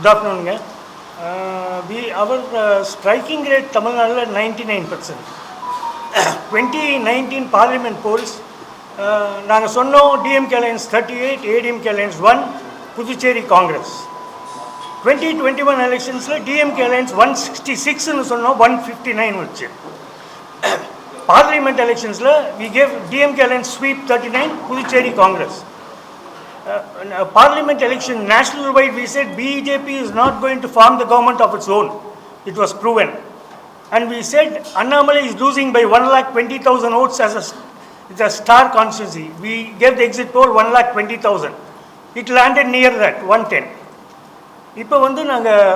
Good afternoon. Our striking rate Tamil Nadu 99%. 2019 Parliament polls, நாங்கள் சொன்னோம் DMK Alliance 38, ADMK Alliance 1, Puducherry Congress. 2021 எலெக்ஷன்ஸில் DMK Alliance 166ன்னு சொன்னோம், 159 வச்சு. Parliament எலெக்ஷன்ஸில் we gave DMK Alliance sweep 39, Puducherry Congress. Parliament election, national wide, we said BJP is not going to form the government of its own. It was proven. And we said Annamalai is losing by 1,20,000 votes as it's a star constituency. We gave the exit poll 1,20,000. It landed near that, 110. இப்போ வந்து நாங்கள்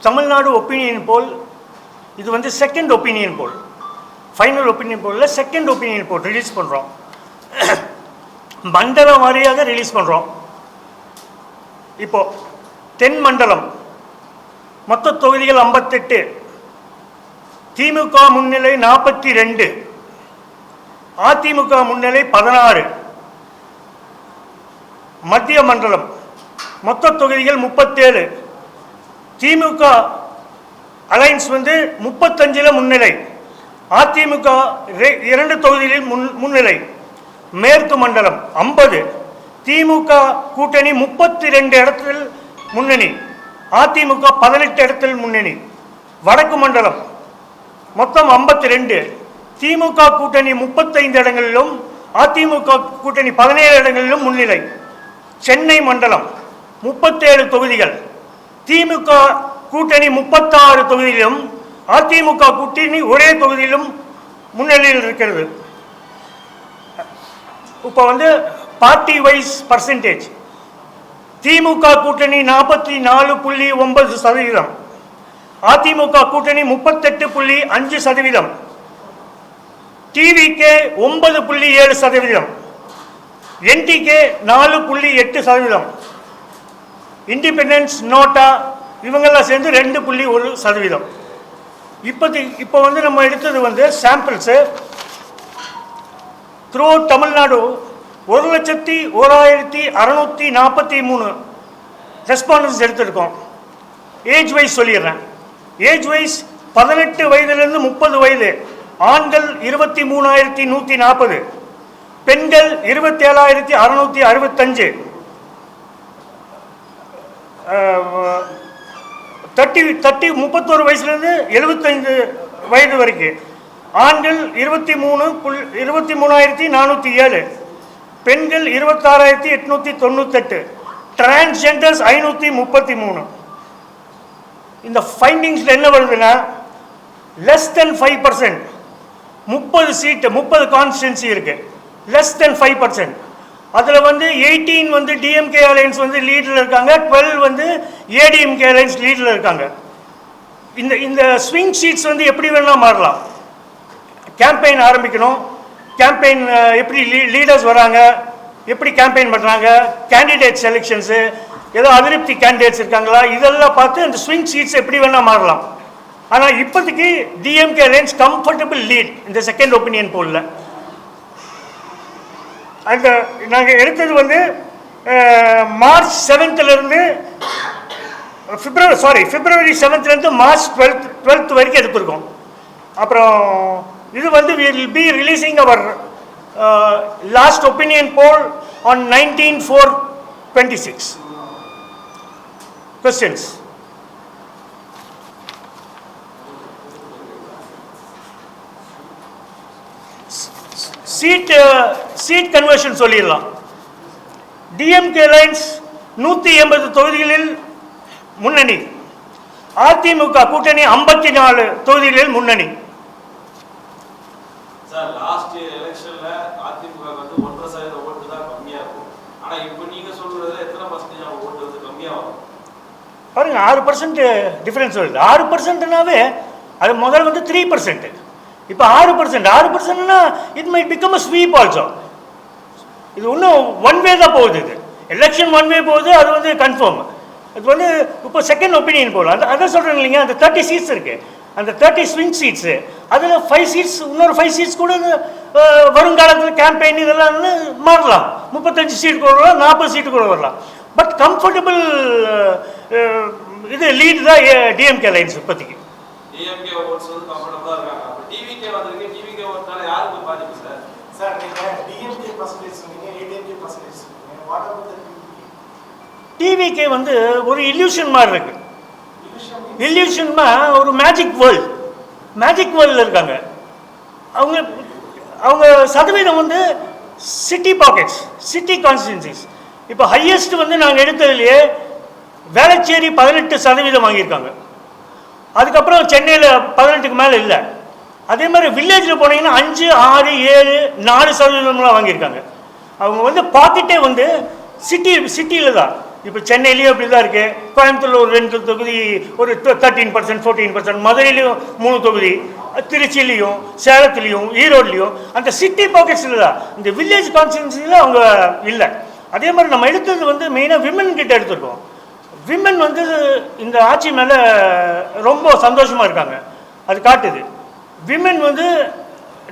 Tamil Nadu opinion poll, இது வந்து second opinion poll, final opinion போலில் second opinion poll release பண்ணுறோம். மண்டல வாரியாக release பண்ணுறோம். இப்போ தென் மண்டலம் மொத்த தொகுதிகள் 58, திமுக முன்னிலை 42, அதிமுக முன்னிலை 16. மத்திய மண்டலம் மொத்த தொகுதிகள் 37, திமுக அலைன்ஸ் வந்து 35 முன்னிலை, அதிமுக 2 தொகுதிகளில் முன்னிலை. மேற்கு மண்டலம் 50, திமுக கூட்டணி 32 இடத்தில் முன்னணி, அதிமுக 18 இடத்தில் முன்னணி. வடக்கு மண்டலம் மொத்தம் 52, திமுக கூட்டணி 35 இடங்களிலும் அதிமுக கூட்டணி 17 இடங்களிலும் முன்னிலை. சென்னை மண்டலம் 37 தொகுதிகள், திமுக கூட்டணி 36 தொகுதியிலும் அதிமுக கூட்டணி ஒரே தொகுதியிலும் முன்னிலையில் இருக்கிறது. இப்போ வந்து பார்ட்டி வைஸ் பர்சன்டேஜ், திமுக கூட்டணி 44.9%, அதிமுக கூட்டணி 38.5%, டிவிகே 9.7%, என்டிகே 4.8%, இண்டிபெண்டன்ஸ் நோட்டா இவங்கெல்லாம் சேர்ந்து 2.1%. இப்போ வந்து நம்ம எடுத்தது வந்து சாம்பிள்ஸு த்ரூ தமிழ்நாடு 1,01,643 ரெஸ்பாண்டன்ஸ் எடுத்திருக்கோம். ஏஜ் வைஸ் சொல்லிடுறேன். ஏஜ் வைஸ் 18 வயதிலிருந்து 30 வயது, ஆண்கள் 23,140, பெண்கள் 27,665, 31 வயசுலேருந்து 75 வயது வரைக்கும், ஆண்கள் 23,407, பெண்கள் 26,898, டிரான்ஸ்ஜெண்டர்ஸ் 533. இந்த ஃபைண்டிங்ஸில் என்ன வருதுன்னா, லெஸ் தென் 5%, 30 சீட்டு 30 கான்ஸ்டிடன்சி இருக்கு, லெஸ் தென் 5%. அதில் வந்து 18 வந்து DMK அலையன்ஸ் வந்து லீடில் இருக்காங்க, 12 வந்து ADMK அலையன்ஸ் லீடில் இருக்காங்க. இந்த ஸ்விங் சீட்ஸ் வந்து எப்படி வேணால் மாறலாம். கேம்பெயின் ஆரம்பிக்கணும், கேம்பெயின் எப்படி லீடர்ஸ் வராங்க, எப்படி கேம்பெயின் பண்ணுறாங்க, கேண்டிடேட் செலெக்ஷன்ஸு, ஏதோ அதிருப்தி கேண்டிடேட்ஸ் இருக்காங்களா, இதெல்லாம் பார்த்து அந்த ஸ்விங் சீட்ஸ் எப்படி வேணால் மாறலாம். ஆனால் இப்போதைக்கு DMK அலையன்ஸ் கம்ஃபர்டபுள் லீட் இந்த செகண்ட் ஒப்பீனியன் போலில். அந்த நாங்கள் எடுத்தது வந்து மார்ச் 7th பிப்ரவரி 7th மார்ச் 12th வரைக்கும் எடுத்திருக்கோம். அப்புறம் இது வந்து we will be releasing our last opinion poll on 19/4/26. Questions? Seat conversion சொல்லிடலாம். DMK அலையன்ஸ் 180 தொகுதிகளில் முன்னணி, அதிமுக கூட்டணி 54 தொகுதிகளில் முன்னணி. சார், லாஸ்ட் எலெக்ஷன்ல அதிமுக வந்து 1% ஓட்டு தான் கம்மியா இருக்கும். ஆனா இப்போ நீங்க சொல்றது எத்தனை பர்சன்டேஜ் ஓட்டு வந்து கம்மியா வரும் பாருங்க. 6% டிஃபரன்ஸ் வருது. 6%னாவே அது முதல்ல வந்து 3%, இப்போ 6%. It might become a sweep also. இது இன்னும் ஒன் வே தான் போகுது. இது எலெக்ஷன் ஒன் வே போகுது, அது வந்து கன்ஃபார்ம். இது வந்து இப்போ செகண்ட் ஒப்பீனியன் போகலாம். அதான் சொல்கிறேன் இல்லைங்க, அந்த 30 சீட்ஸ் இருக்குது, அந்த 30 ஸ்விங் சீட்ஸு, அதில் 5 சீட்ஸ், இன்னொரு 5 சீட்ஸ் கூட வருங்காலத்தில் கேம்பெயின் இதெல்லாம் மாறலாம். 35 சீட்டு கூட வரலாம், 40 சீட்டு கூட வரலாம். பட் கம்ஃபர்டபுள் இது லீட் தான் டிஎம்கே அலையன்ஸ் இப்போதைக்கு. டிஎம்கே ஓட்ஸ் வந்து கம்ஃபர்டபுளா இருக்காங்க. அப்ப டிவிகே வந்திருக்கு. டிவிகே ஓட்னால யாருக்கு பாதிப்பு சார்? சார் நீங்க டிஎம்கே பர்சன்டேஜ் சொன்னீங்க, ஏடிஎம்கே பர்சன்டேஜ் சொன்னீங்க. வாட் அபௌட் தி டிவிகே வந்து ஒரு இல்யூஷன் மாதிரி இருக்கு. டிவிகே? இல்யூஷன்னா ஒரு மேஜிக் வேர்ல்டில் இருக்காங்க. அவங்க சதவீதம் வந்து சிட்டி பாக்கெட்ஸ், சிட்டி கான்ஸ்டிடன்சிஸ். இப்போ ஹையஸ்ட் வந்து நாங்கள் எடுத்ததுலேயே வேளச்சேரி 18% வாங்கியிருக்காங்க. அதுக்கப்புறம் சென்னையில் 18க்கு மேலே இல்லை. அதே மாதிரி வில்லேஜில் போனீங்கன்னா 5, 6, 7, 4% வாங்கியிருக்காங்க. அவங்க வந்து பாக்கெட்டே வந்து சிட்டியில் தான். இப்போ சென்னையிலையும் அப்படி தான் இருக்குது. கோயம்புத்தூரில் ஒரு 2 தொகுதி, ஒரு 13%, 14%. மதுரையிலையும் 3 தொகுதி, திருச்சியிலையும், சேலத்துலேயும், ஈரோட்லேயும் அந்த சிட்டி பாக்கெட்ஸில் தான். இந்த வில்லேஜ் கான்ஸ்டிடன்சியில் அவங்க இல்லை. அதே மாதிரி நம்ம எடுத்தது வந்து மெயினாக விமன் கிட்ட எடுத்துருக்கோம். விமன் வந்து இந்த ஆட்சி மேலே ரொம்ப சந்தோஷமாக இருக்காங்க. அது காட்டுது. விமன் வந்து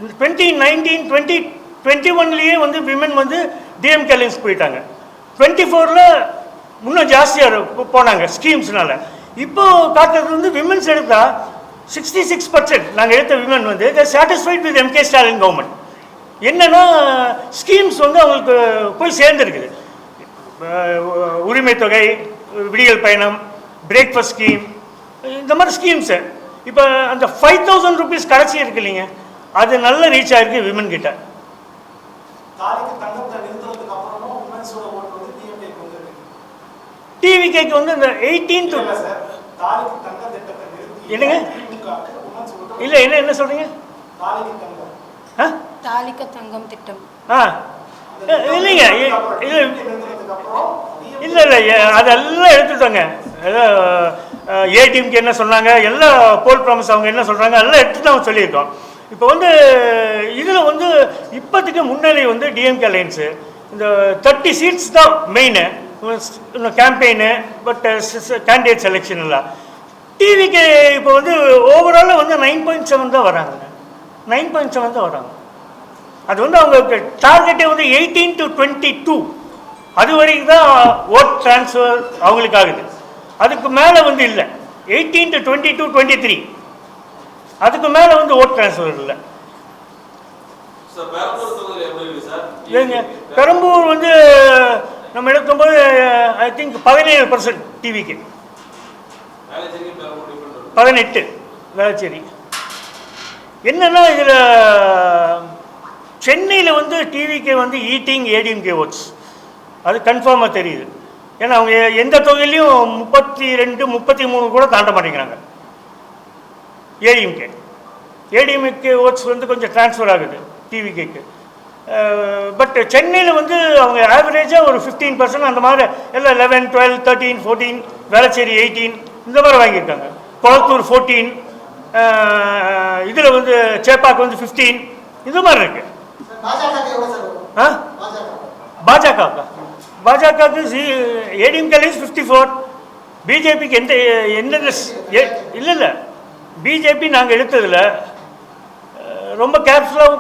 2019, 2021லேயே வந்து விமன் வந்து டிஎம்கே அலையன்ஸ் போயிட்டாங்க. 24ல் இன்னும் ஜாஸ்தியாக போனாங்க ஸ்கீம்ஸ்னால. இப்போ காட்டுறது வந்து விமன்ஸ் எடுத்தால் 66% நாங்கள் எடுத்த விமன் வந்து satisfied with MK Stalin government. என்னென்னா ஸ்கீம்ஸ் வந்து அவங்களுக்கு போய் சேர்ந்துருக்குது. உரிமை தொகை, விடியல் பயணம், பிரேக்ஃபாஸ்ட் ஸ்கீம், இந்த மாதிரி ஸ்கீம்ஸு. இப்போ அந்த 5000 rupees கடைசி இருக்கு இல்லைங்க, அது நல்ல ரீச் ஆகிருக்கு விமன் கிட்ட. தாலிக்கு தங்கத்தை நிறுத்துறதுக்கு அப்புறமும் உமன்ஸோட ஓட்டு வந்து டிஎம்கேக்கு வந்திருக்கு. டிவிகேக்கு வந்து இந்த 18 to சார் தாலிக்கு தங்க திட்டத்தை நிறுத்தி என்னங்க திமுகவுக்கு உமன்ஸ் ஓட்டு இல்லை என்ன சொல்கிறீங்க? தாலிக்கு தங்கம் தாலிக்க தங்கம் திட்டம். இல்லைங்க இல்லை இல்லை இல்லை அதெல்லாம் எடுத்துட்டாங்க. ஏடிஎம்க்கு என்ன சொன்னாங்க, எல்லா போல் ப்ராமிஸ் அவங்க என்ன சொல்கிறாங்க எல்லாம் எடுத்துட்டு அவங்க சொல்லியிருக்கோம். இப்போ வந்து இதில் வந்து இப்போதைக்கு முன்னிலை வந்து டிஎம்கே அலையன்ஸு. இந்த 30 seats தான் main campaign. But candidate selection இல்லை. டிவிக்கு இப்போ வந்து ஓவராலாக வந்து 9.7 தான் வராங்க. 9.7 தான் வராங்க. அது வந்து அவங்க டார்கெட்டே வந்து 18 to 22 அது வரைக்கும் தான் ஓட் ட்ரான்ஸ்ஃபர் அவங்களுக்கு ஆகுது. அதுக்கு மேலே வந்து இல்லை. 18 to 22, 23 அதுக்கு மேலே வந்து ஓட் ட்ரான்ஸ்ஃபர் இல்லை. இல்லைங்க, பெரம்பூர் வந்து நம்ம எடுக்கும்போது ஐ திங்க் 17% டிவிக்கு, 18 வேளச்சேரி. என்னன்னா இதில் சென்னையில் வந்து டிவிக்கு வந்து ஈட்டிங் ஏடிஎம்கே ஓட்ஸ் அது கன்ஃபார்மாக தெரியுது. ஏன்னா அவங்க எந்த தொகையிலையும் 32, 33 கூட தாண்ட மாட்டேங்கிறாங்க. ஏடிஎம்கே ஓட்ஸ் வந்து கொஞ்சம் ட்ரான்ஸ்ஃபர் ஆகுது டிவிகேக்கு. பட் சென்னையில் வந்து அவங்க ஆவரேஜாக ஒரு 15% அந்த மாதிரி எல்லாம் 11, 12, 13, 14, வேளச்சேரி 18 இந்த மாதிரி வாங்கியிருக்காங்க. கொளத்தூர் 14, இதில் வந்து சேப்பாக்கு வந்து 15 இது மாதிரி இருக்கு. பாஜகவுக்கு ஏடிஎம்கே 54, பிஜேபிக்கு எந்த இல்லை இல்லை பிஜேபி நாங்கள் எடுத்ததில் ரொம்ப கேர்ஃபுல்லாக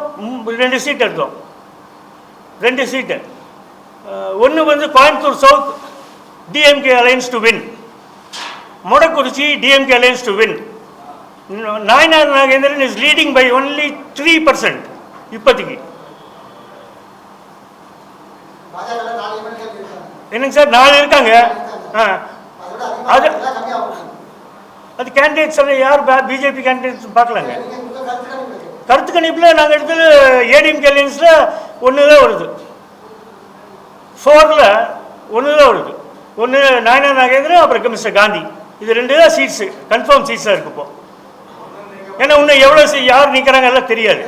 2 சீட் எடுத்தோம். 2 சீட்டு. ஒன்று வந்து Coimbatore south DMK alliance to win, Modakkurichi DMK alliance to win. Nainar Nagendran is leading by only 3% இப்போதைக்கு. என்னங்க சார் 4 இருக்காங்க. அது அது கேண்டிடேட்ஸ் எல்லாம் யார் பிஜேபி கேண்டிடேட்ஸ் பார்க்கலாங்க. கருத்து கணிப்பில் நாங்கள் எடுத்தது ஏடிஎம்கே அலையன்ஸில் 1 தான் வருது, 4ல் 1 தான் வருது. ஒன்று நாயனார் நாகேந்திரன், அப்புறம் மிஸ்டர் காந்தி. இது 2 தான் சீட்ஸு கன்ஃபார்ம் சீட்ஸாக இருக்கு இப்போ. ஏன்னா இன்னும் எவ்வளோ யார் நிற்கிறாங்க எல்லாம் தெரியாது.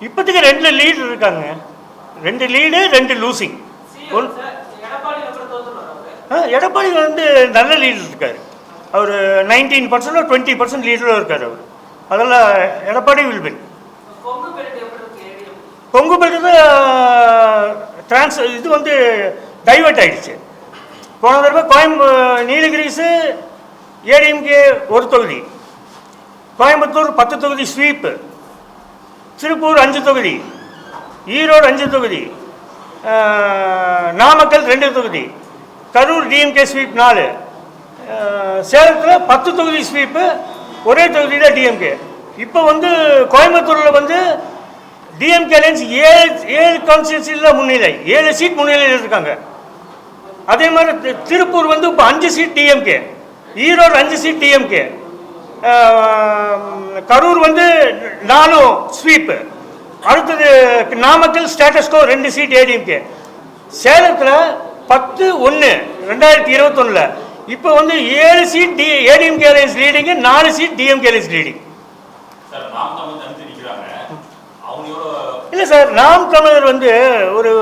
இப்போதைக்கு 2 லீடு இருக்காங்க. 2 லீடு 2 லூசிங். எடப்பாடி வந்து நல்ல லீடர் இருக்கார். அவர் 19% 20% லீடராக இருக்கார் அவர். அதெல்லாம் Edappadi will win. Kongu belt இது வந்து டைவர்ட் ஆகிடுச்சு. போன தடவை நீலகிரிஸு ஏடிஎம்கே 1 தொகுதி, கோயம்புத்தூர் 10 தொகுதி ஸ்வீப்பு, திருப்பூர் 5 தொகுதி, ஈரோடு 5 தொகுதி, நாமக்கல் 2 தொகுதி, கரூர் டிஎம்கே ஸ்வீப் 4, சேலத்தில் 10 தொகுதி ஸ்வீப்பு, ஒரே தொகுதி தான் டிஎம்கே. இப்போ வந்து கோயம்புத்தூரில் வந்து டிஎம்கே அலையன்ஸ் 7 கான்ஸ்டியூன்சியில் முன்னிலை, 7 சீட் முன்னிலையில் இருக்காங்க. அதே மாதிரி திருப்பூர் வந்து இப்போ 5 seat DMK, Erode 5 seat DMK, Karur வந்து 4 ஸ்வீப்பு, அடுத்தது நாமக்கல் ஸ்டேட்டஸ்கோ 2 சீட் ஏடிஎம்கே. சேலத்தில் 10-1-2021 இப்போ வந்து 7 seat ADMK alliance leading, 4 seat DMK alliance leading. இல்லை சார், நாம் தமிழர் வந்து ஒரு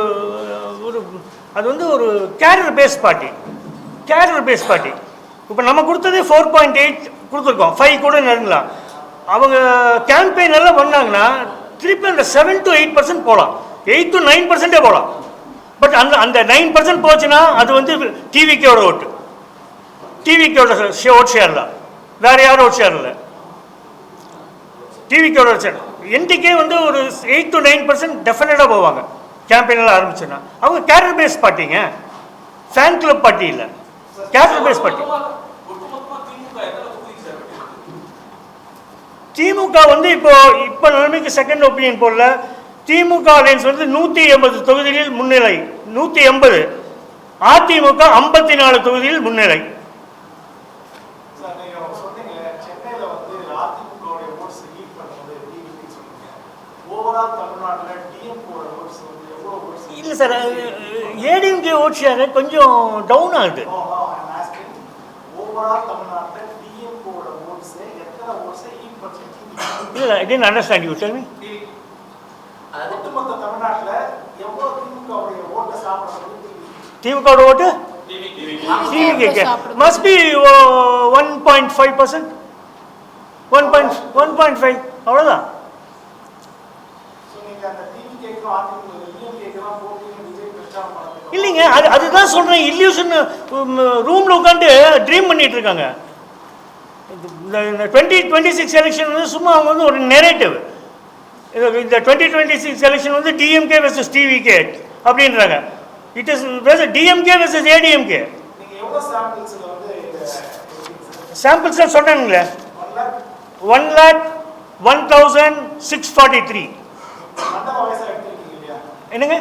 அது வந்து ஒரு cadre base party, cadre base party. இப்போ நம்ம கொடுத்தது 4.8 கொடுத்துருக்கோம், 5 கூட நெருங்கலாம். அவங்க கேம்பெயின் எல்லாம் பண்ணாங்கன்னா திருப்பி அந்த 7 to 8% போகலாம், 8 to 9% போகலாம். பட் அந்த 9% போச்சுன்னா அது வந்து டிவிக்கோட ஓட்டு, டிவிக்கோட ஓட் ஷேர் தான், வேறு யாரும் ஓட் ஷேர் இல்லை. டிவிக்கோட ஓட் ஷேர் என்டிகே வந்து ஒரு 8 to 9% டெஃபினட்டாக போவாங்க கேம்பெயினெல்லாம் ஆரம்பிச்சுன்னா. அவங்க கேடர் பேஸ் பார்ட்டிங்க, ஃபேன் கிளப் பார்ட்டி இல்லை, கேடர் பேஸ் பார்ட்டி. திமுக வந்து இப்போ நிலைமைக்கு செகண்ட் ஒப்பீனியன் போடல. திமுக அலையன்ஸ் வந்து 180 தொகுதிகளில் முன்னிலை, 180. அதிமுக 54 தொகுதியில் முன்னிலை. இல்லை சார், ஏடிஎம்கே ஓட் ஷேர் கொஞ்சம் டவுன் ஆகுது. இல்லை, I didn't understand you. Tell me. திமுக ஓட்டு must be 1.5%, 1.5 அவ்வளோதான். இல்லைங்க, அதுதான் சொல்கிறேன், இல்யூஷன் ரூமில் உட்காந்து ட்ரீம் பண்ணிட்டு இருக்காங்க. இந்த 2026 எலெக்ஷன் வந்து சும்மா அவங்க வந்து ஒரு நெரேட்டிவ். இந்த 2026 எலெக்ஷன் வந்து டிஎம்கே வெர்சஸ் டிவிகே அப்படின்றாங்க. It is DMK versus ADMK. Samples சொன்னாங்களே, 1,01,643. என்னங்க?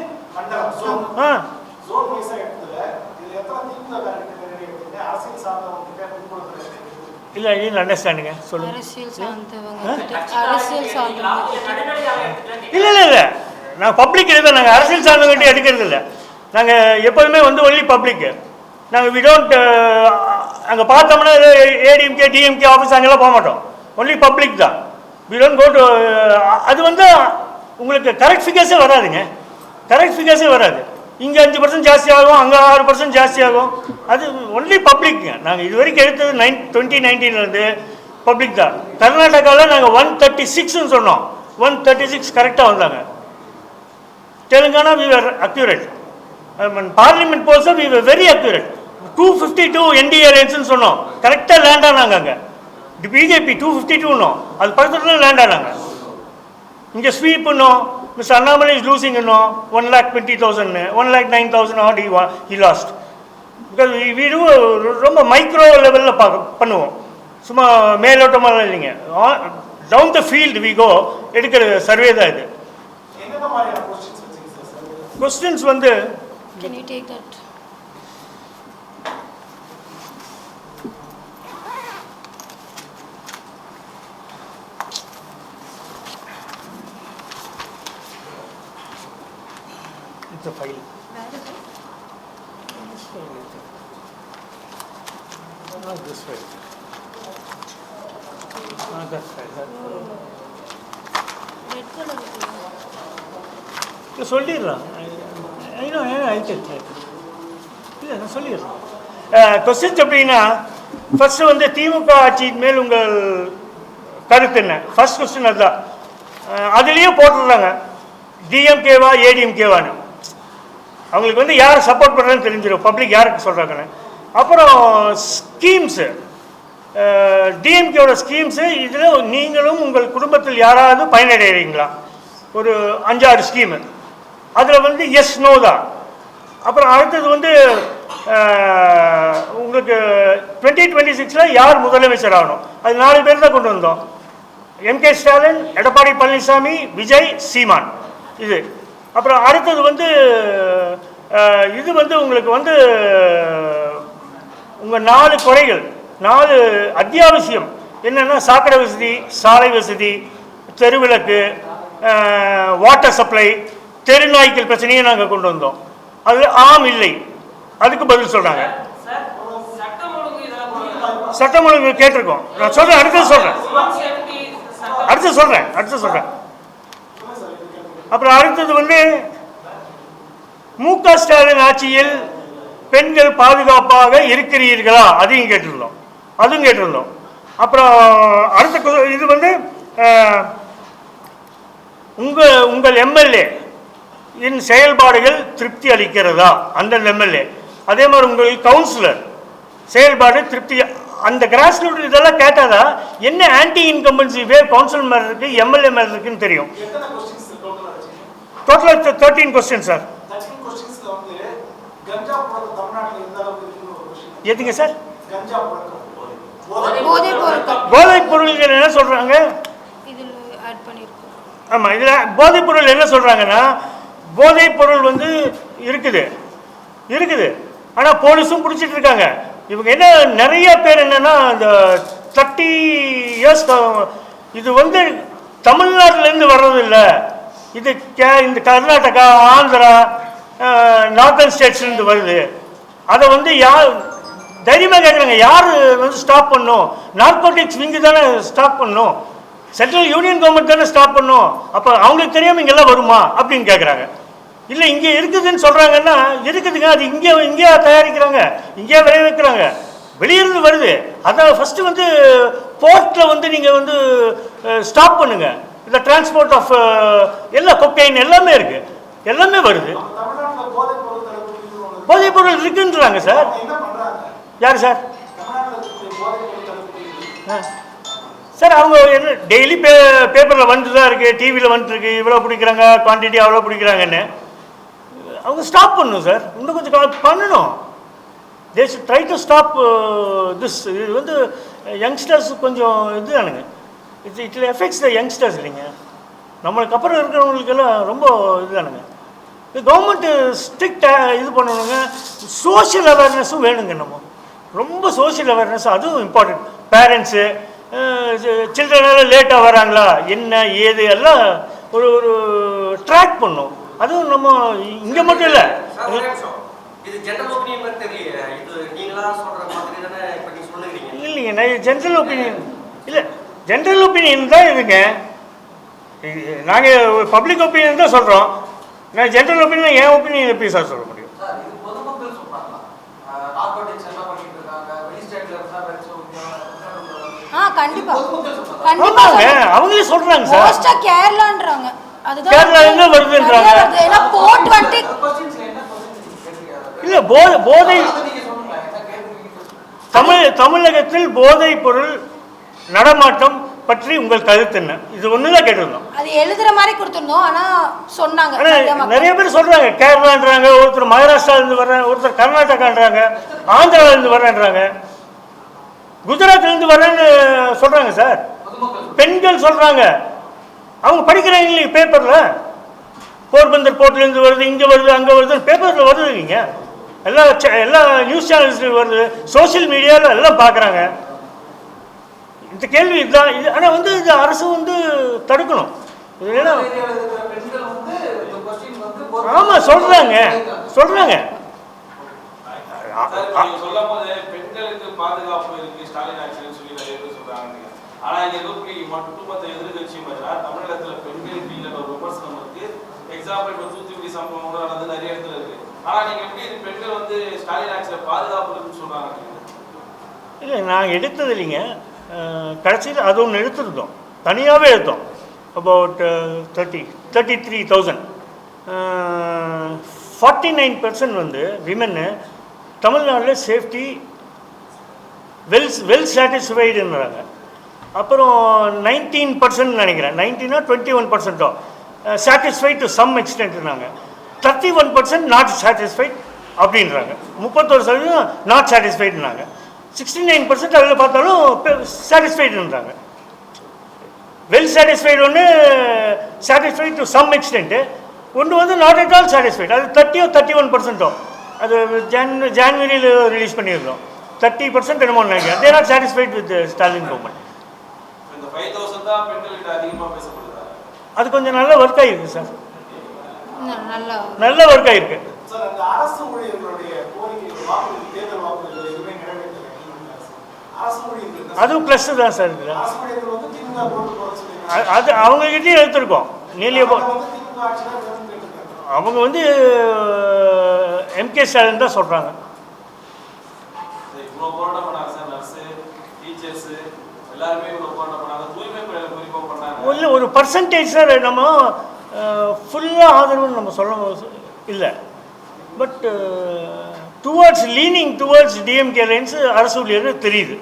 இல்லை, இது அண்டர்ஸ்டாண்டுங்க, சொல்லுங்க. இல்லை இல்லை இல்லை, நான் பப்ளிக் இல்லை, நாங்கள் அரசியல் சார்ந்தவங்க எடுக்கிறது இல்லை. நாங்கள் எப்போதுமே வந்து ஒன்லி பப்ளிக்கு. நாங்கள் வி டோன்ட் அங்கே பார்த்தோம்னா ஏடிஎம்கே டிஎம்கே ஆஃபீஸ் அங்கெல்லாம் போக மாட்டோம், ஒன்லி பப்ளிக் தான். We don't go to. அது வந்து உங்களுக்கு கரெக்ட் ஃபிகர்ஸே வராதுங்க, கரெக்ட் ஃபிகர்ஸே வராது. இங்கே 5% ஜாஸ்தி ஆகும், அங்கே 6% ஜாஸ்தி ஆகும். அது ஒன்லி பப்ளிக்ங்க. நாங்கள் இது வரைக்கும் எடுத்தது 2019 பப்ளிக் தான். கர்நாடகாவில் நாங்கள் 136ன்னு சொன்னோம், 136 கரெக்டாக வந்தாங்க. Telangana we were accurate. Parliament போல்ஸை we were very accurate. 252 NDA அலையன்ஸ்னு சொன்னோம், கரெக்டாக லேண்ட் ஆனாங்க. அங்கே பிஜேபி 252னோம், அது பக்கத்தில் லேண்ட் ஆனாங்க. இங்கே ஸ்வீப்புன்னோம், மிஸ்டர் அண்ணாமலை இஸ் லூசிங்னோம், 1,20,000, 1,09,000 he lost. பிகாஸ் வீடு ரொம்ப மைக்ரோ லெவலில் பண்ணுவோம், சும்மா மேலோட்டமாக இல்லைங்க. Down the field we go எடுக்கிற சர்வே தான் இது. கொஸ்டின்ஸ் வந்து Can you take that? It's a file. Not this file. Not that file. Red color. சொல்லிடுறான். இல்லை நான் சொல்லிடுறேன். கொஸ்டின்ஸ் எப்படின்னா, ஃபர்ஸ்ட் வந்து திமுக ஆட்சியின் மேல் உங்கள் கருத்து என்ன? ஃபர்ஸ்ட் கொஸ்டின் அதுதான். அதுலேயே போட்டுடுறாங்க டிஎம்கேவா ஏடிஎம்கேவான்னு. அவங்களுக்கு வந்து யார் சப்போர்ட் பண்ணுறதுன்னு தெரிஞ்சிடும், பப்ளிக் யாருக்கு சொல்கிறாங்கன்னு. அப்புறம் ஸ்கீம்ஸு, டிஎம்கேவோட ஸ்கீம்ஸு, இதில் நீங்களும் உங்கள் குடும்பத்தில் யாராவது பயனடைகிறீங்களா? ஒரு 5-6 ஸ்கீமு. அதில் வந்து எஸ் நோ தான். அப்புறம் அடுத்தது வந்து உங்களுக்கு 2026 யார் முதலமைச்சர் ஆகணும், அது 4 பேர் தான் கொண்டு வந்தோம். எம்கே ஸ்டாலின், எடப்பாடி பழனிசாமி, விஜய், சீமான். இது அப்புறம் அடுத்தது வந்து இது வந்து உங்களுக்கு வந்து உங்கள் 4 குறைகள், 4 அத்தியாவசியம் என்னென்னா சாக்கடை வசதி, சாலை வசதி, தெருவிளக்கு, வாட்டர் சப்ளை, தெருநாய்க்கள் பிரச்சனையை நாங்கள் கொண்டு வந்தோம். அது ஆம் இல்லை, அதுக்கு பதில் சொல்கிறாங்க. சட்டம் ஒழுங்கு கேட்டிருக்கோம். நான் சொல்கிறேன், அடுத்தது சொல்கிறேன். அப்புறம் அடுத்தது வந்து மு.க. ஸ்டாலின் ஆட்சியில் பெண்கள் பாதுகாப்பாக இருக்கிறீர்களா, அதுவும் கேட்டிருந்தோம். அப்புறம் அடுத்த இது வந்து உங்கள் எம்எல்ஏ இன் செயல்பாடுகள் திருப்தி அளிக்கிறதா, அந்த எம்எல்ஏ. அதே மாதிரி உங்கள் கவுன்சிலர் செயல்பாடு திருப்தி, அந்த கிராஸ் ரூட் இதெல்லாம் கேட்டாதா என்ன ஆன்டி இன்கம்பன்சி வேவ் கவுன்சில் மேலே இருக்குது, எம்எல்ஏ மேலே இருக்குன்னு தெரியும். டோட்டலாக 13 கொஸ்டின் சார். எதுங்க சார்? போதைப் பொருள்கள் என்ன சொல்கிறாங்க? ஆமாம், இதில் போதைப் பொருள் என்ன சொல்கிறாங்கன்னா, போதைப் பொருள் வந்து இருக்குது, ஆனால் போலீஸும் பிடிச்சிட்டு இருக்காங்க. இவங்க என்ன நிறைய பேர் என்னென்னா இந்த 30 இயர்ஸ் இது வந்து தமிழ்நாட்டிலேருந்து வர்றதில்லை, இது இந்த கர்நாடகா, ஆந்திரா, நார்த்தன் ஸ்டேட்ஸ்லேருந்து வருது. அதை வந்து யார் தைரியமாக கேட்குறாங்க, யார் வந்து ஸ்டாப் பண்ணும்? நார்கோட்டிக்ஸ் விங்கு தானே ஸ்டாப் பண்ணும், சென்ட்ரல் யூனியன் கவர்மெண்ட் தானே ஸ்டாப் பண்ணும். அப்போ அவங்களுக்கு தெரியாமல் இங்கெல்லாம் வருமா அப்படின்னு கேட்குறாங்க. இல்லை இங்கே இருக்குதுன்னு சொல்கிறாங்கன்னா இருக்குதுங்க, அது இங்கே தயாரிக்கிறாங்க, இங்கே விளைவிக்கிறாங்க, வெளியிருந்து வருது. அதான் ஃபஸ்ட்டு வந்து போர்ட்டில் வந்து நீங்கள் வந்து ஸ்டாப் பண்ணுங்கள். இந்த டிரான்ஸ்போர்ட் ஆஃப் எல்லா கொக்கைன் எல்லாமே இருக்குது, எல்லாமே வருது. போதைப் பொருள் இருக்குன்றாங்க சார். யார் சார்? சார் அவங்க என்ன டெய்லி பேப்பரில் வந்துட்டு தான் இருக்குது, டிவியில் வந்துட்டுருக்கு, இவ்வளோ பிடிக்கிறாங்க குவான்டிட்டி, அவ்வளோ பிடிக்கிறாங்கன்னு. அவங்க ஸ்டாப் பண்ணணும் சார், இன்னும் கொஞ்சம் பண்ணணும். They should try to stop this. இது வந்து யங்ஸ்டர்ஸ் கொஞ்சம் இது தானுங்க, இட் எஃபெக்ட்ஸ் த யங்ஸ்டர்ஸ் இல்லைங்க, நம்மளுக்கு அப்புறம் இருக்கிறவங்களுக்கெல்லாம் ரொம்ப இதுதானுங்க. கவர்மெண்ட்டு ஸ்ட்ரிக்டாக இது பண்ணணுங்க. சோஷியல் அவேர்னஸும் வேணுங்க, நம்ம ரொம்ப சோஷியல் அவேர்னஸ் அதுவும் இம்பார்ட்டன்ட். பேரண்ட்ஸு சில்ட்ரனெல்லாம் லேட்டாக வராங்களா என்ன ஏது எல்லாம் ஒரு ட்ராக் பண்ணும். அதுவும் நம்ம இங்கே மட்டும் இல்லை, இல்லைங்க நான் ஜென்ரல் ஒப்பீனியன் இல்லை, ஜென்ரல் ஒப்பீனியன் தான் இதுங்க. நாங்கள் பப்ளிக் ஒப்பீனியன் தான் சொல்கிறோம். நான் ஜென்ரல் ஒப்பீனியன் என் ஒப்பீனியன் எப்படி சார் சொல்ல முடியும்? அவங்களே சொல்றாங்க சார், கேரளான்றாங்க, அதுதான் கேரளா எங்க வருதுன்றாங்க. ஏன்னா போட் வந்து இல்ல போதை தமிழகத்தில் போதை பொருள் நடமாட்டம் பற்றி உங்கள் கருத்து என்ன? இது ஒண்ணுதான் கேட்டிருந்தோம். அது எழுதுற மாதிரி கொடுத்திருந்தோம், ஆனா சொன்னாங்க நிறைய பேர் சொல்றாங்க கேரளான்றாங்க, ஒருத்தர் மகாராஷ்டிரால இருந்து வர்றேன், ஒருத்தர் கர்நாடகான்றாங்க, ஆந்திரால இருந்து வர்றேன்றாங்க, குஜராத்ல இருந்து வரேன்னு சொல்றாங்க சார். பெண்கள் சொல்றாங்க, அவங்க படிக்கிறாங்க பேப்பர்ல, போர்பந்தர் போர்ட்ல இருந்து வருது, இங்க வருது, அங்க வருது, பேப்பர்ல வருது இல்லைங்க, எல்லா நியூஸ் சேனல்ஸ்லையும் வருது, சோசியல் மீடியாவில் எல்லாம் பார்க்குறாங்க. இந்த கேள்வி இதுதான் இது. ஆனால் வந்து இது அரசு வந்து தடுக்கணும். ஏன்னா ஆமாம் சொல்றாங்க சொல்லும் போது பெண்களுக்கு பாதுகாப்பு இருக்கு ஸ்டாலின் ஆட்சின்னு சொல்லி நிறைய பேர் சொல்றாங்க. ஆனா இங்க ஒட்டுமொத்த எதிர்கட்சி தமிழகத்துல பெண்களுக்கு இல்லைன்னு ஒரு விமர்சனம் இருக்கு. எக்ஸாம்பிள் இப்போ தூத்துக்குடி சம்பவம் கூட நடந்து நிறைய இடத்துல இருக்கு. ஆனா நீங்க எப்படி இது பெண்கள் வந்து ஸ்டாலின் ஆட்சியில பாதுகாப்பு இருக்குன்னு சொல்றாங்க? இல்லை நாங்கள் எடுத்தது இல்லைங்க, கடைசியில் அது ஒன்று எடுத்துருந்தோம், தனியாகவே எடுத்தோம். அபவுட் 33,000 49% வந்து விமன்னு தமிழ்நாட்டில் சேஃப்டி வெல் சாட்டிஸ்ஃபைடுன்றாங்க. அப்புறம் 19% நினைக்கிறேன், 19 or 21% சாட்டிஸ்ஃபைட் டு சம் எக்ஸ்டென்ட்னாங்க. 31% நாட் சாட்டிஸ்ஃபைட் அப்படின்றாங்க, 31% நாட் சாட்டிஸ்ஃபைடுனாங்க, 69% அதில் பார்த்தாலும் சாட்டிஸ்ஃபைடுன்றாங்க. வெல் சாட்டிஸ்ஃபைடு ஒன்று, சாட்டிஸ்ஃபைட் டு சம் எக்ஸ்டென்ட்டு, ஒன்று வந்து நாட் அட் ஆல் சாட்டிஸ்ஃபைட். அது 31%. அது ஜான்வரியில் ரிலீஸ் பண்ணியிருந்தோம். 30% என்னமோ நினைக்கிறேன். There are satisfied with Stalin government. இந்த 5000 தான் பெண்கள்கிட்ட அதிகமா பேசப்படுதா? அது கொஞ்சம் நல்ல ஒர்க் ஆகிருக்கு சார், நல்ல ஒர்க் ஆகிருக்கு சார். அந்த அரசு ஊழியர்களுடைய கோரிக்கை வாக்குறுதி, தேர்தல் வாக்குறுதிகள் எதுவுமே நிறைவேற்றல. அரசு ஊழியர்கள் அதுவும் ப்ளஸ் தான் சார் இருக்குது. அரசு ஊழியர்கள் வந்து திமுக போட்டு போட சொல்லி அது அவங்ககிட்டயும் எடுத்துருக்கோம். நீலிய திமுக ஆட்சியில் கேட்டுருக்காங்க. அவங்க வந்து எம்கே ஸ்டாலின் தான் சொல்கிறாங்க. இவ்வளோ போராட்டம் பண்ணாங்க சார், நர்ஸு, டீச்சர்ஸு எல்லாருமே இவ்வளோ போராட்டம் பண்ணாங்க, தூய்மை பணியாளர் குறிப்பாக பண்ணாங்க. இல்லை, ஒரு பர்சன்டேஜ் சார் நம்ம ஃபுல்லாக ஆதரவுன்னு நம்ம சொல்ல இல்லை. But towards leaning towards DMK lines அரசு ஊழியர்கள் தெரியுது.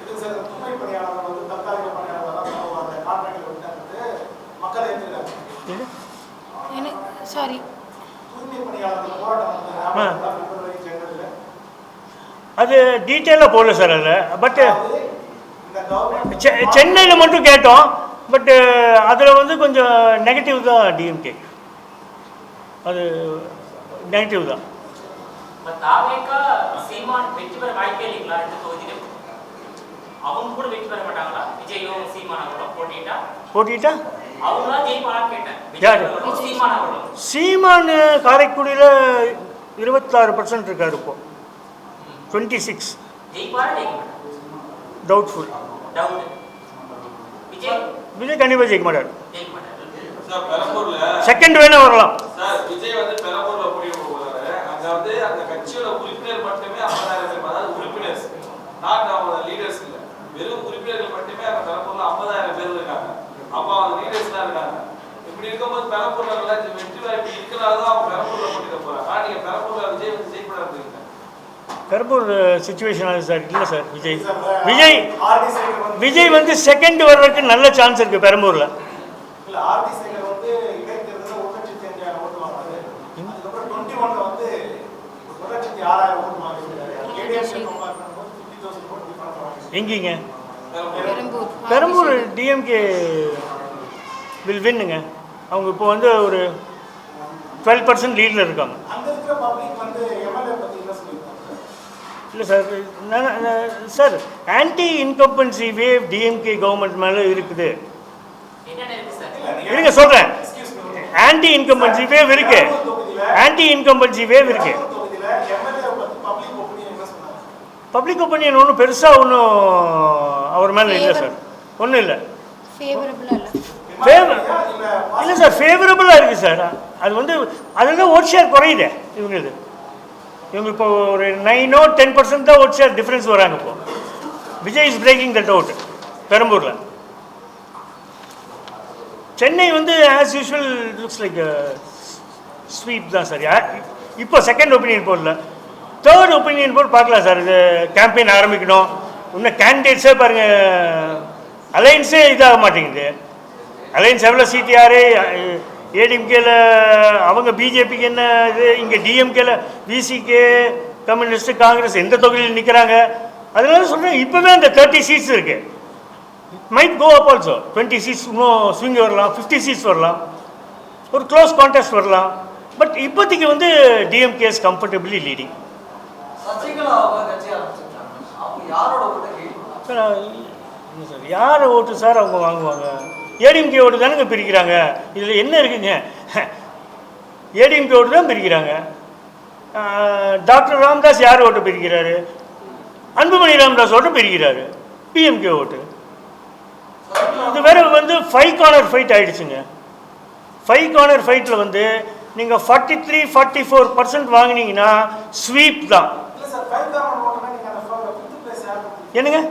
இது சார் தூய்மை பணியாளர்கள் வந்து தற்காலிக பணியாளர்கள் அந்த கான்ட்ராக்டில் விட்டு மக்கள் ஏற்றுக்கிறாங்க. சாரி, தூய்மை பணியாளர்கள் போராட்டம் பிப்ரவரி ஜனவரியில் அது டீட்டெயிலாக போடல சார் அதில். பட்டு இந்த கவர்மெண்ட் சென்னையில் மட்டும் கேட்டோம். பட்டு அதில் வந்து கொஞ்சம் நெகட்டிவ் தான் டிஎம்கே, அது நெகட்டிவ் தான். சீமான் வெற்றி பெற வாய்ப்பே இல்லைங்களா? இந்த தொகுதியில் அவங்க கூட வெற்றி பெற மாட்டாங்களா? விஜயோ சீமானோட போட்டிட்டா அவங்களாம் ஜெயிப்பாங்கன்னு கேட்டேன். யாரு? சீமானோட. சீமான் காரைக்குடியில் 26% இருக்கார் இப்போ, 26. ஜெயிப்பாரா ஜெயிக்க மாட்டாங்க? டவுட்ஃபுல். டவுட். விஜய் கண்டிப்பாக ஜெயிக்க மாட்டார். ஜெயிக்க மாட்டாரு. சார் பெரம்பூர்ல செகண்ட் வேணா வரலாம் சார். விஜய் வந்து பெரம்பூர்ல முடிவு போகிறாரு. அங்க வந்து அந்த கட்சியோட உறுப்பினர் மட்டுமே 50,000 பேர், அதாவது உறுப்பினர்ஸ், நாட் அவங்க லீடர்ஸ் இல்லை, வெறும் உறுப்பினர்கள் மட்டுமே அங்க பெரம்பூர்ல 50,000 பேர் இருக்காங்க. அப்போ அவங்க லீடர்ஸ் தான் இருக்காங்க. இப்படி இருக்கும்போது பெரம்பூர்ல வெற்றி வாய்ப்பு இருக்கிறனால தான் அவங்க பெரம்பூர்ல போட்டியிட போறாங்க. ஆனால் நீங்க பெரம்பூர்ல விஜய் வந்து ஜெயிப்படாது இருக்கீங்க. பெரம்பூர் சுச்சுவேஷன் அது சார். இல்லை சார், விஜய் வந்து செகண்ட் வர்றதுக்கு நல்ல சான்ஸ் இருக்குது பெரம்பூரில். இல்ல ஆர்டி சேகர் வந்து இடைத்தேர்தலில் 1,05,000 ஓட்டு வாங்கினாரு. அதுக்கப்புறம் 21ல வந்து 1,06,000 ஓட்டு வாங்கியிருக்காரு. கேடிஎம்கே கம்பேர் பண்ணும்போது 50,000 ஓட்டு டிஃபரன்ஸ் வாங்கியிருக்காரு. எங்கீங்க? பெரம்பூர் டிஎம்கே வில் வின்னுங்க. அவங்க இப்போ வந்து ஒரு 12% லீடில் இருக்காங்க. அங்க இருக்கிற பப்ளிக் வந்து எம்எல்ஏ பத்தி என்ன சொல்லியிருக்காங்க? இல்லை sir, sir anti incumbency wave DMK government மேலே இருக்குது. என்னென்ன இருக்கு சார்? இருங்க சொல்கிறேன். ஆன்டி இன்கம்பன்சி வேவ் இருக்கு, ஆன்டி இன்கம்பன்சி வேவ் இருக்கு. பப்ளிக் ஒப்பீனியன் ஒன்றும் பெருசாக ஒன்றும் அவர் மேலே இல்லை சார், ஒன்றும் இல்லை. இல்லை சார், ஃபேவரபுளாக இருக்குது சார். அது வந்து அதுதான் ஓட் ஷேர் குறையுது இவங்களுக்கு. இவங்க இப்போ ஒரு 9-10% தான் ஓட் ஷேர் டிஃப்ரென்ஸ் வராங்க. இப்போ Vijay is breaking that out பெரம்பூரில். சென்னை வந்து as usual looks like sweep தான் சார். இப்போ செகண்ட் ஒப்பீனியன் போடல, தேர்ட் ஒப்பீனியன் போர்டு பார்க்கலாம் சார். இது கேம்பெயின் ஆரம்பிக்கணும், இன்னும் கேண்டிடேட்ஸே பாருங்கள், அலைன்ஸே இதாக மாட்டேங்குது. அலைன்ஸ் எவ்வளோ சீட் யார்? ஏடிஎம்கேல அவங்க பிஜேபிக்கு என்ன இது, இங்கே டிஎம்கேல விசிகே, கம்யூனிஸ்ட், காங்கிரஸ் எந்த தொகுதியில் நிற்கிறாங்க. அதனால சொல்கிறேன், இப்போவே அந்த 30 seats இருக்குது. Might go up also. 20 seats இன்னும் ஸ்விங் வரலாம், 50 seats வரலாம், ஒரு க்ளோஸ் கான்டெஸ்ட் வரலாம். பட் இப்போதைக்கு வந்து DMK is comfortably leading. Sir யார் ஓட்டு சார் அவங்க வாங்குவாங்க? ஏடிஎம்கே ஓட்டு தானேங்க பிரிக்கிறாங்க. இதில் என்ன இருக்குங்க? ஏடிஎம்கே ஓட்டு தான் பிரிக்கிறாங்க. டாக்டர் ராம்தாஸ் யார் ஓட்டு பிரிக்கிறாரு? அன்புமணி ராமதாஸ் ஓட்டு பிரிக்கிறாரு, பிஎம்கே ஓட்டு. இது வேற வந்து 5 corner ஃபைட் ஆகிடுச்சுங்க. 5 corner ஃபைட்டில் வந்து நீங்கள் 43-44% வாங்கினீங்கன்னா ஸ்வீப் தான். என்னங்க?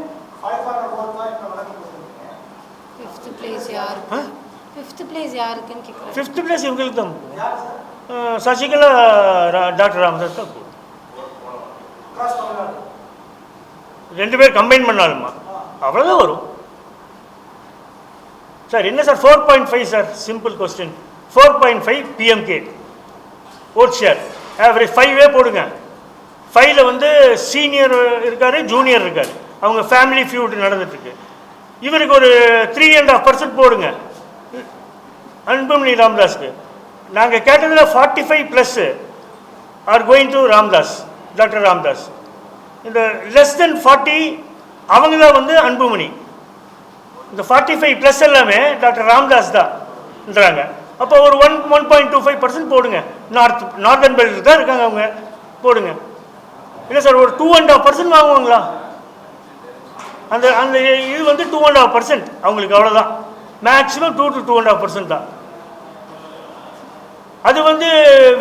ஃபிஃப்த் பிளேஸ் இவங்களுக்கு தான். சசிகலா, டாக்டர் ராமதாஸ் தான். ரெண்டு பேர் கம்பைன் பண்ணாலுமா அவ்வளோதான் வரும் சார். என்ன sir 4.5 sir? Simple question. 4.5 PMK. Vote share average 5 போடுங்க. 5ல் வந்து சீனியர் இருக்கார், ஜூனியர் இருக்கார், அவங்க ஃபேமிலி ஃபியூட் நடந்துட்டுருக்கு. இவருக்கு ஒரு 3.5% போடுங்க அன்புமணி ராமதாஸ்க்கு. நாங்கள் கேட்டதில் 45+ are going to Ramdas, doctor Ramdas. இந்த லெஸ் தென் 40 அவங்க தான் வந்து அன்புமணி. இந்த 45+ எல்லாமே டாக்டர் ராம்தாஸ் தான்ன்றாங்க. அப்போ ஒரு 1.25% போடுங்க. நார்தன் பெல்ட் தான் இருக்காங்க அவங்க, போடுங்க. இல்லை சார் ஒரு 2.5% வாங்குவாங்களா? அந்த அந்த இது வந்து 2.5% அவங்களுக்கு, அவ்வளோதான். மேக்ஸிமம் 2 to 2.5% தான். அது வந்து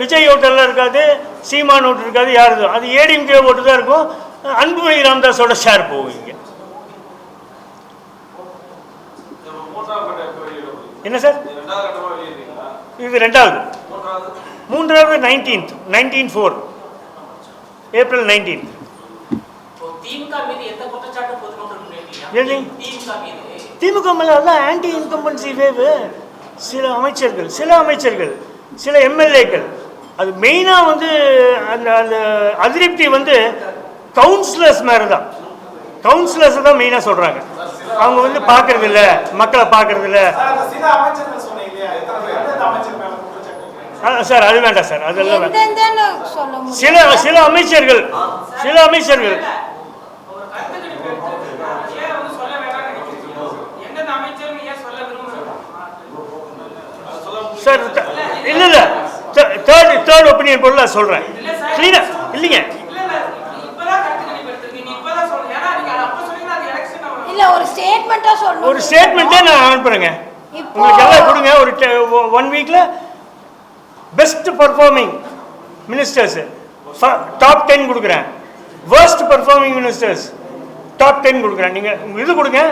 விஜய் ஓட்டெல்லாம் இருக்காது, சீமான் ஓட்டு இருக்காது, யாருது அது ஏடிஎம்கே ஓட்டு தான் இருக்கும். அன்புமணி ராமதாஸோட ஷேர் போகும் இங்கே. என்ன சார் இது? ரெண்டாவது. மூன்றாவது 19/4 ஏப்ரல் 19. திமுக மேல தான் ஆன்டி இன்கம்பன்சி வேவ். சில அமைச்சர்கள் சில எம்எல்ஏக்கள், அது மெயினாக வந்து அந்த அந்த அதிருப்தி வந்து கவுன்சிலர்ஸ் மேலே தான். கவுன்சிலர்ஸ் தான் மெயினாக சொல்கிறாங்க. அவங்க வந்து பார்க்கறது இல்லை, மக்களை பார்க்கறது இல்லை சார். அது வேண்டாம் சார், அதெல்லாம் சில அமைச்சர்கள் சார். இல்லை தேர்ட் ஒப்பீனியன் பொருள் சொல்கிறேன் கிளீனாக. இல்லைங்க, ஒரு ஸ்டேட்மெண்ட்டே நான் அனுப்புகிறேங்க. உங்களுக்கு எல்லாம் கொடுங்க. ஒரு 1 வீக்கில் பெஸ்ட் பர்ஃபார்மிங் மினிஸ்டர்ஸ் டாப் 10 கொடுக்குறேன். வேர்ஸ்ட் பர்ஃபார்மிங் மினிஸ்டர்ஸ் டாப் 10 கொடுக்குறேன். நீங்கள் இது கொடுங்க,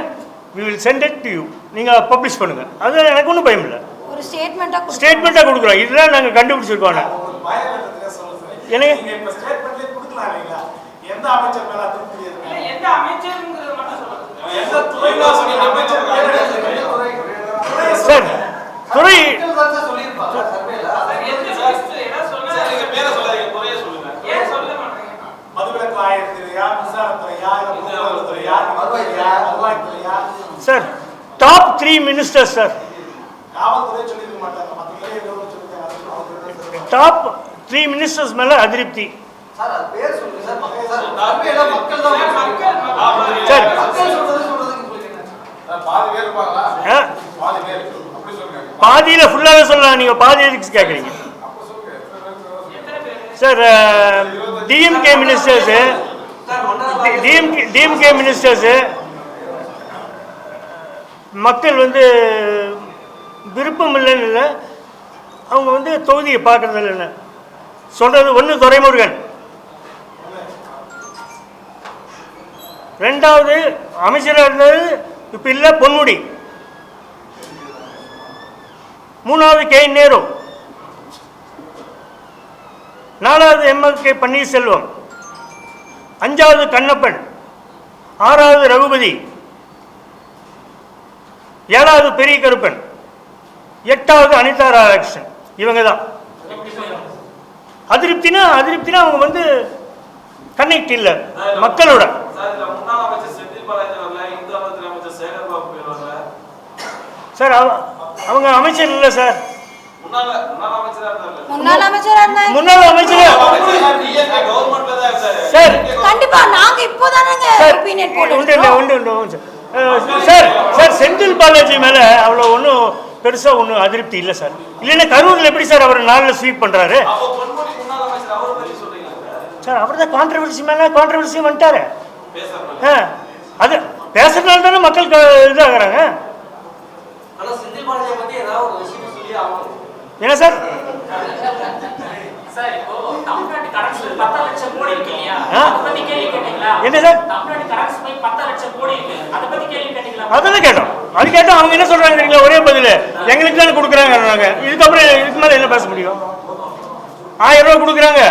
we will send it to you. நீங்கள் பப்ளிஷ் பண்ணுங்கள். அது எனக்கு ஒன்றும் பயம் இல்லை. ஒரு ஸ்டேட்மெண்ட்டாக கொடுக்குறோம். இதுதான் நாங்கள் கண்டுபிடிச்சிருக்கோம். எனக்கு சார் துறை sir top 3 ministers sir. Top 3 ministers மேல அதிருப்தி சார். பாதியில ஃபுல்லாவே சொல்லலாம். நீங்க பாதி எதுக்கு கேட்குறீங்க சார்? டிஎம்கே மினிஸ்டர்ஸ் மக்கள் வந்து விருப்பம் இல்லைன்னு இல்லை, அவங்க வந்து தொகுதியை பார்க்கறது இல்லைன்னு சொல்றது. ஒன்று துரைமுருகன், ரெண்டாவது அமைச்சராக இருந்தது இப்போ இல்லை பொன்முடி, மூணாவது கே நேரு, நாலாவது எம்எல்கே பன்னீர்செல்வம், அஞ்சாவது கண்ணப்பன், ஆறாவது ரகுபதி, ஏழாவது பெரிய கருப்பன், எட்டாவது அனிதா ராதாகிருஷ்ணன். இவங்க தான் அதிருப்தினா அவங்க வந்து கனெக்ட் இல்லை மக்களோட. சார் அவங்க அமைச்சர் இல்லை சார். முன்னாள் அமைச்சர் சார் கண்டிப்பா நாங்க இப்போதானங்க ஒபினியன் போடுறோம் சார். செந்தில் பாலாஜி மேல அவ்வளவு ஒன்றும் பெருசா ஒன்றும் அதிருப்தி இல்லை சார். இல்லைன்னா கரூர்ல எப்படி சார் அவர் 4 ஸ்வீப் பண்றாரு சார்? அவர் தான் கான்ட்ரவர்சி மேல கான்ட்ரவர்சி வந்துட்டாரு. அது பேசுறதுனால தானே மக்கள் இதாகிறாங்க. என்ன சார்? என்ன சார் அதெல்லாம் கேட்டோம். அது கேட்டோம். அவங்க என்ன சொல்றாங்க தெரியுங்களா? ஒரே பதில், எங்களுக்கு தானே கொடுக்குறாங்க. இதுக்கப்புறம் இதுக்கு மேலே என்ன பேச முடியும்? 1000 ரூபா கொடுக்குறாங்க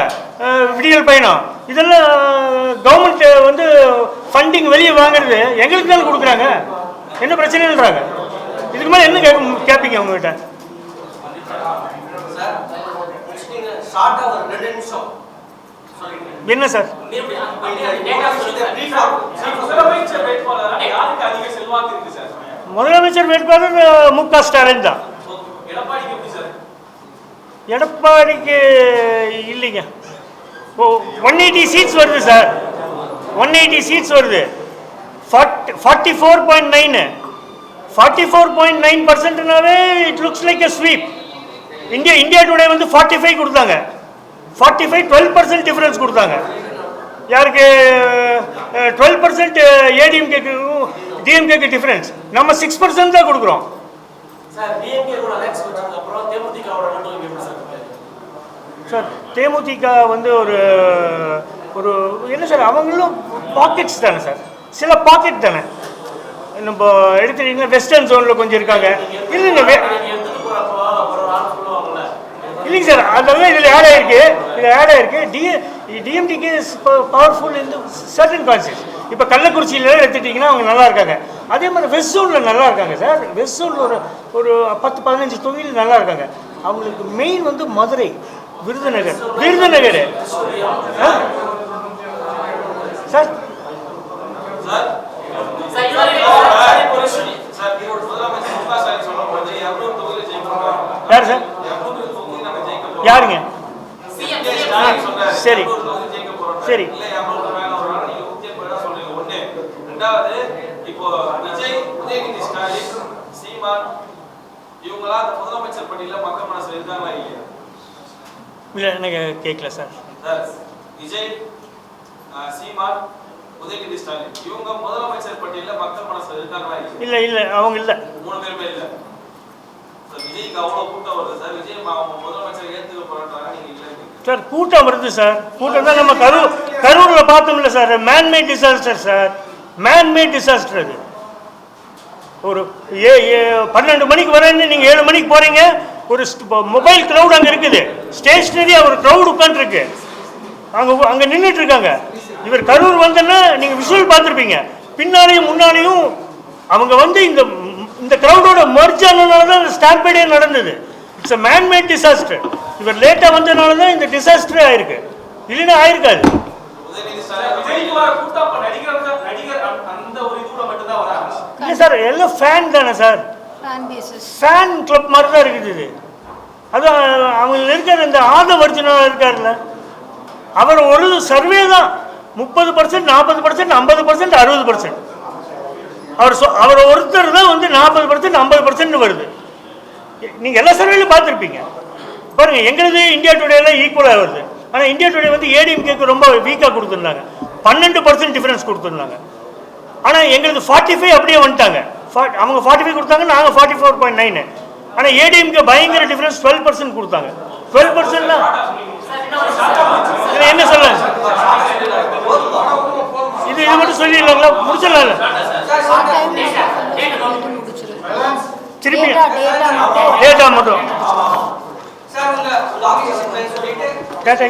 விடியல் பயணம். இதெல்லாம் கவர்மெண்ட் வந்து ஃபண்டிங் வெளியே வாங்குறது எங்களுக்கு தானே கொடுக்குறாங்க. என்ன பிரச்சனைன்றாங்க. இதுக்கு மேலே என்ன கேட்பீங்க அவங்ககிட்ட? ஷார்ட்டா ஒரு 2 நிமிஷம் சொல்லிடுங்க. என்ன சார்? முதலமைச்சர் வேட்பாளர் யாருக்கு அதிக செல்வாக்கு இருக்கு சார்? முதலமைச்சர் வேட்பாளர் மு.க. ஸ்டாலின் தான். எடப்பாடிக்கு எப்படி சார்? எடப்பாடிக்கு இல்லைங்க. 180 சீட்ஸ் வருது சார். 180 சீட்ஸ் வருது. 44.9 44.9%னாவே it looks like a sweep. India today வந்து 45 கொடுத்தாங்க. 45 12% டிஃபரன்ஸ் கொடுத்தாங்க. யாருக்கு 12% ஏடிஎம்கேக்கு டிஎம்கேக்கு டிஃபரன்ஸ். நம்ம 6% தான் கொடுக்குறோம் சார். டிஎம்கே கூட அலைன்ஸ் வச்சதுக்கு அப்புறம் தேமுதிகவோட நடுவில் எப்படி சார் சார்? தேமுதிக வந்து ஒரு ஒரு என்ன சார், அவங்களும் பாக்கெட்ஸ் தானே சார், சில பாக்கெட் தானே. நம்ம எடுத்துட்டீங்கன்னா வெஸ்டர்ன் ஜோனில் கொஞ்சம் இருக்காங்க. இல்லைங்க இல்லைங்க சார், அதெல்லாம் இதில் ஆட் ஆயிருக்கு. டிஎம்டிகே இஸ் பவர்ஃபுல் இந்த சர்டன் கான்செப்ட். இப்போ கள்ளக்குறிச்சியில எடுத்துட்டிங்கன்னா அவங்க நல்லா இருக்காங்க. அதே மாதிரி வெஸ்ட் ஜோனில் நல்லா இருக்காங்க சார். வெஸ்ட் ஜோனில் ஒரு 10-15 தொகுதியில் நல்லா இருக்காங்க. அவங்களுக்கு மெயின் வந்து மதுரை, விருதுநகர் சார். யார் சார்? யாருங்க? சரி சரி. இப்போ விஜய், உதயநிதி ஸ்டாலின், சீமான் இவங்களா அந்த முதலமைச்சர் பட்டியல மக்கள் மனசுல இருக்காங்களா இல்லையா? இல்லை எனக்கு கேட்கல சார். விஜய், சீமான், உதயநிதி ஸ்டாலின் இவங்க முதலமைச்சர் பட்டியல மக்கள் மனசுல இருக்காங்களா இல்லையா? இல்லை அவங்க இல்லை. 3 பேருமே இல்லை. விஜய்க்கு அவ்வளவு கூட்டம் வருது சார். விஜய் முதலமைச்சர் ஏத்துக்க போறாங்க, நீங்க இல்லை சார். கூட்டம் வருது சார். கூட்டம் தான் நம்ம கரூரில் பார்த்தோம்ல sir. Man-made disaster sir, man-made disaster. அது ஒரு 12 மணிக்கு வரேன்னு நீங்கள் 7 மணிக்கு போகிறீங்க. ஒரு மொபைல் க்ரௌட் அங்கே இருக்குது. ஸ்டேஷனரியாக ஒரு க்ரௌட் உட்காந்துருக்கு. அங்கே நின்றுட்டு இருக்காங்க. இவர் கரூர் வந்தோன்னா நீங்கள் விஷுவல் பார்த்துருப்பீங்க. பின்னாலையும் முன்னாலையும் அவங்க வந்து இந்த க்ரௌடோட மர்ஜ் ஆனதுனால தான் ஸ்டாம்பேடே நடந்தது. It's a man-made disaster. இவர் லேட்டாக வந்ததுனால தான் இந்த டிசாஸ்டரே ஆயிருக்கு. இல்லைன்னா ஆயிருக்காது. இல்லை சார், எல்லாம் ஃபேன் தானே சார். ஃபேன் கிளப் மாதிரி தான் இருக்குது இது. அதுவும் அவங்க இருக்கிற இந்த ஆதவர்ஜனா இருக்காருல்ல, அவர் ஒரு சர்வே தான் 30%, 40%, 50%, 60%. அவர் ஒருத்தர் தான் வந்து 40%, 50% வருது. நீங்கள் எல்லா சர்வேலையும் பார்த்துருப்பீங்க. பாருங்க, எங்களது இந்தியா டுடேலாம் ஈக்குவலாக வருது. ஆனால் இந்தியா டுடே வந்து ஏடிஎம்கேக்கு ரொம்ப வீக்காக கொடுத்துருந்தாங்க. 12% டிஃபரன்ஸ் கொடுத்துருந்தாங்க. ஆனால் எங்களுக்கு 45 அப்படியே வந்துட்டாங்க. அவங்க 45 கொடுத்தாங்க, நாங்கள் 44.9. ஆனால் ஏடிஎம்கே பயங்கர டிஃபரன்ஸ் 12% கொடுத்தாங்க. 12%னா என்ன சொல்ல, இது மட்டும் சொல்லிடலாங்களா? முடிச்சிடலாம்ல திருப்பி டேட்டா மட்டும். சார் உங்க லாகின் சொல்லிட்டு டேட்டா